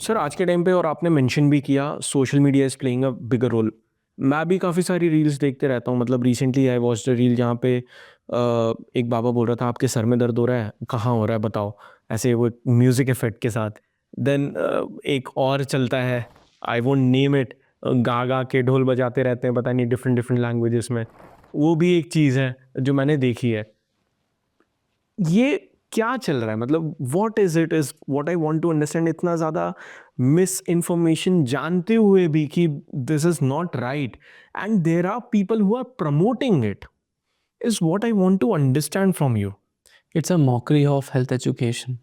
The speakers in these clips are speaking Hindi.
सर आज के टाइम पे और आपने मेंशन भी किया social media is playing a bigger role. मैं भी काफ़ी सारी रील्स देखते रहता हूँ। मतलब recently I watched a reel जहाँ पे एक बाबा बोल रहा था आपके सर में दर्द हो रहा है, कहाँ हो रहा है बताओ? ऐसे वो म्यूज़िक इफ़ेक्ट के साथ। देन एक और चलता है, आई वोंट नेम इट, गा-गा के ढोल बजाते रहते हैं पता नहीं डिफरेंट डिफरेंट लैंग्वेजेस में। वो भी एक चीज़ है जो मैंने देखी है। ये क्या चल रहा है? मतलब what is it is what I want to understand. इतना ज़्यादा मिस इन्फॉर्मेशन जानते हुए भी कि this is not right and there are people who are promoting it is what I want to understand from you. It's a mockery of health education.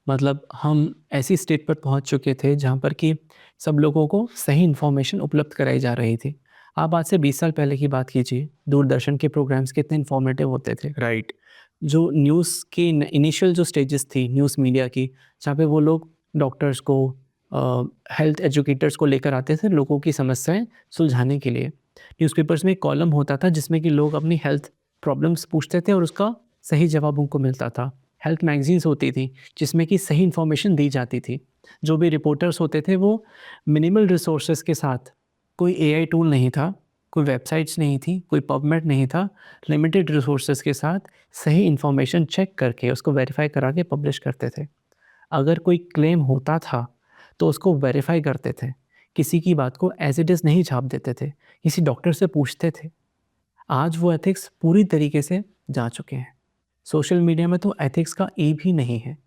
मतलब हम ऐसी स्टेट पर पहुंच चुके थे जहां पर कि सब लोगों को सही इन्फॉर्मेशन उपलब्ध कराई जा रही थी। आप आज से 20 साल पहले की बात कीजिए, दूरदर्शन के प्रोग्राम्स कितने इन्फॉर्मेटिव होते थे। राइट, जो न्यूज़ की इनिशियल जो स्टेजेस थी न्यूज़ मीडिया की, जहाँ पे वो लोग डॉक्टर्स को, हेल्थ एजुकेटर्स को लेकर आते थे लोगों की समस्याएं सुलझाने के लिए। न्यूज़पेपर्स में एक कॉलम होता था जिसमें कि लोग अपनी हेल्थ प्रॉब्लम्स पूछते थे और उसका सही जवाब उनको मिलता था। हेल्थ मैगज़ीन्स होती थी जिसमें कि सही इन्फॉर्मेशन दी जाती थी। जो भी रिपोर्टर्स होते थे वो मिनिमल रिसोर्सेज़ के साथ, कोई एआई टूल नहीं था, कोई वेबसाइट्स नहीं थी, कोई पबमेड नहीं था, लिमिटेड रिसोर्सेज़ के साथ सही इन्फॉर्मेशन चेक करके उसको वेरीफ़ाई करा के पब्लिश करते थे। अगर कोई क्लेम होता था, तो उसको वेरीफ़ाई करते थे। किसी की बात को एज़ इट इज़ नहीं छाप देते थे, किसी डॉक्टर से पूछते थे। आज वो एथिक्स पूरी तरीके से जा चुके हैं। सोशल मीडिया में तो एथिक्स का ए भी नहीं है।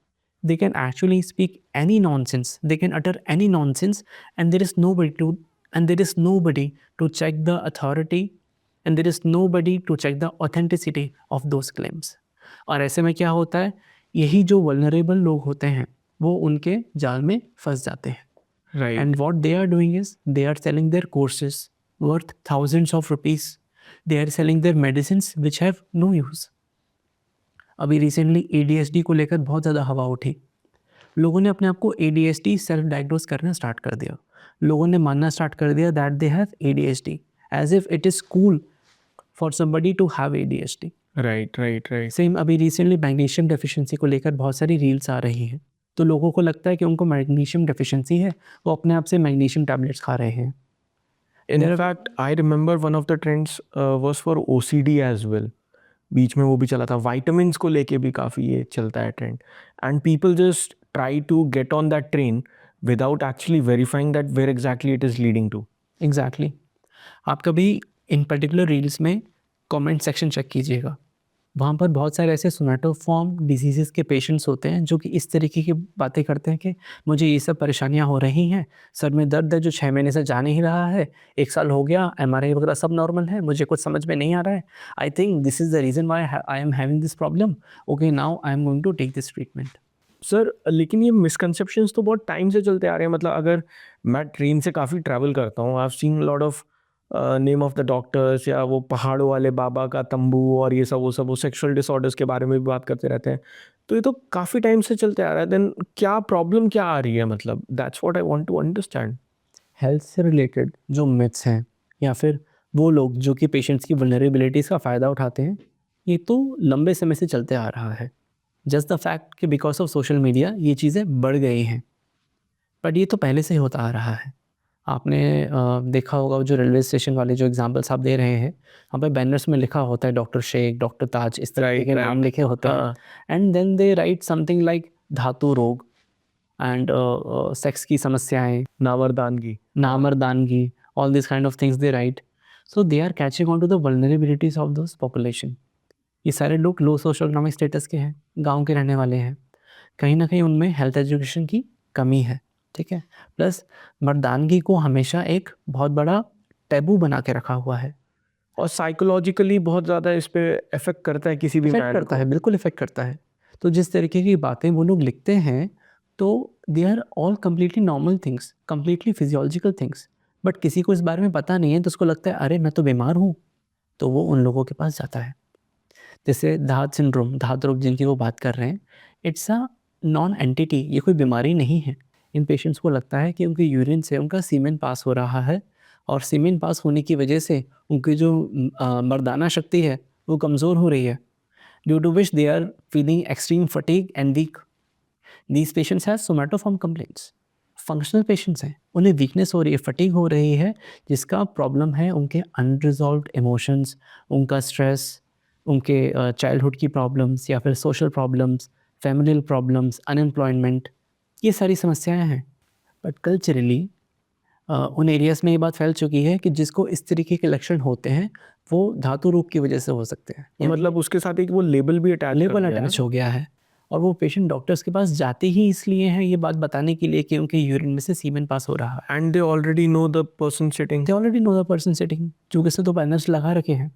They can actually speak any nonsense, they can utter any nonsense, and there is nobody to check the authority, and there is nobody to check the authenticity of those claims. और ऐसे में क्या होता है, यही जो वल्नरेबल लोग होते हैं वो उनके जाल में फंस जाते हैं। Right. And what they are doing is they are selling their courses worth thousands of rupees. They are selling their medicines which have no use. अभी रिसेंटली एडीएचडी को लेकर बहुत ज़्यादा हवा उठी। लोगों ने अपने आप को एडीएचडी सेल्फ डायग्नोज करना स्टार्ट कर दिया। लोगों ने मानना स्टार्ट कर दिया that they have ADHD, as if it is cool for somebody to have ADHD. Right, right, right. Same अभी रिसेंटली मैग्नीशियम डेफिशिएंसी को लेकर बहुत सारी रील्स आ रही हैं। तो लोगों को लगता है कि उनको मैग्नीशियम डेफिशिएंसी है, वो अपने आप से मैग्नीशियम टैबलेट्स खा रहे हैं। In their fact I remember one of the trends was for OCD as well. बीच में वो भी चला था। विटामिन्स को लेके भी काफ़ी ये चलता है trend and people just try to get on that train without actually verifying that where exactly it is leading to. Exactly आप कभी इन पर्टिकुलर रील्स में कमेंट सेक्शन चेक कीजिएगा। वहाँ पर बहुत सारे ऐसे सोमैटोफॉर्म डिजीज़ेज़ के पेशेंट्स होते हैं जो कि इस तरीके की बातें करते हैं कि मुझे ये सब परेशानियाँ हो रही हैं, सर में दर्द है जो 6 महीने से जा नहीं रहा है, 1 साल हो गया, एमआरआई वगैरह सब नॉर्मल है, मुझे कुछ समझ में नहीं आ रहा है। I think this is the reason why I am having this problem. Okay, now I am going to take this treatment. Sir लेकिन ये मिसकंसेप्शंस तो बहुत टाइम से चलते आ रहे हैं। मतलब अगर मैं ट्रेन से काफ़ी ट्रैवल करता हूँ, I have seen lot of name of the doctors या वो पहाड़ों वाले बाबा का तंबू और ये सब वो सेक्सुअल डिसऑर्डर्स के बारे में भी बात करते रहते हैं। तो ये तो काफ़ी टाइम से चलते आ रहा है। देन क्या प्रॉब्लम क्या आ रही है? मतलब that's what I want to understand. Health से रिलेटेड जो मिथ्स हैं या फिर वो लोग जो कि पेशेंट्स की वल्नरेबिलिटीज़ का फ़ायदा उठाते हैं, ये तो लंबे समय से चलते आ रहा है। जस्ट द फैक्ट कि बिकॉज़ ऑफ सोशल मीडिया ये चीज़ें बढ़ गई हैं, बट ये तो पहले से ही होता आ रहा है। आपने देखा होगा जो रेलवे स्टेशन वाले जो एग्ज़ाम्पल्स आप दे रहे हैं, वहाँ पे बैनर्स में लिखा होता है डॉक्टर शेख, डॉक्टर ताज, इस तरीके राइट, के नाम राइट। लिखे होते हैं। हाँ, and then they write something like dhatu rog and sex की समस्याएँ, नावरदानगी। नामर्दानगी, all these kind of things they write. So they are catching on to the vulnerabilities of those population. ये सारे लोग लो सोशो इकोनॉमिक स्टेटस के हैं, गाँव के रहने वाले हैं। कहीं न कहीं उनमें हेल्थ एजुकेशन की कमी है, ठीक है? प्लस मर्दानगी को हमेशा एक बहुत बड़ा टैबू बना के रखा हुआ है। और साइकोलॉजिकली बहुत ज़्यादा इस पे इफ़ेक्ट करता है किसी भी इफ़ेक्ट मैन करता को। है, बिल्कुल इफ़ेक्ट करता है। तो जिस तरीके की बातें वो लोग लिखते हैं, तो they are all completely normal things, completely physiological things. But किसी को इस बारे में पता नहीं है, तो उसको लगता है, "अरे! मैं तो बीमार हूँ।" तो वो उन लोगों के पास जाता है। जैसे धात सिंड्रोम, धात रोग जिनकी वो बात कर रहे हैं, इट्स अ नॉन एंटिटी, ये कोई बीमारी नहीं है। इन पेशेंट्स को लगता है कि उनके यूरिन से उनका सीमेन पास हो रहा है और सीमेन पास होने की वजह से उनकी जो मर्दाना शक्ति है, वो कमज़ोर हो रही है। Due to which they are feeling extreme fatigue and weak. These patients have somatoform complaints. Functional patients हैं, उन्हें वीकनेस हो रही है, फटीग हो रही है, जिसका प्रॉब्लम है उनके अनरिजॉल्व्ड इमोशंस, उनका स्ट्रेस, उनके चाइल्डहुड की प्रॉब्लम्स या फिर social problems, familial problems, unemployment, ये सारी समस्याएं हैं। बट कल्चरली उन एरियाज़ में ये बात फैल चुकी है कि जिसको इस तरीके के लक्षण होते हैं वो धातु रोग की वजह से हो सकते हैं। मतलब उसके साथ एक वो लेबल भी अटैच लेबल अटैच हो गया है और वो पेशेंट डॉक्टर्स के पास जाते ही इसलिए हैं ये बात बताने के लिए कि उनके यूरिन में से सीमेन पास हो रहा है। And they already know the person sitting. They already know the person sitting, जो कि से तो बैनर्स लगा रखे हैं।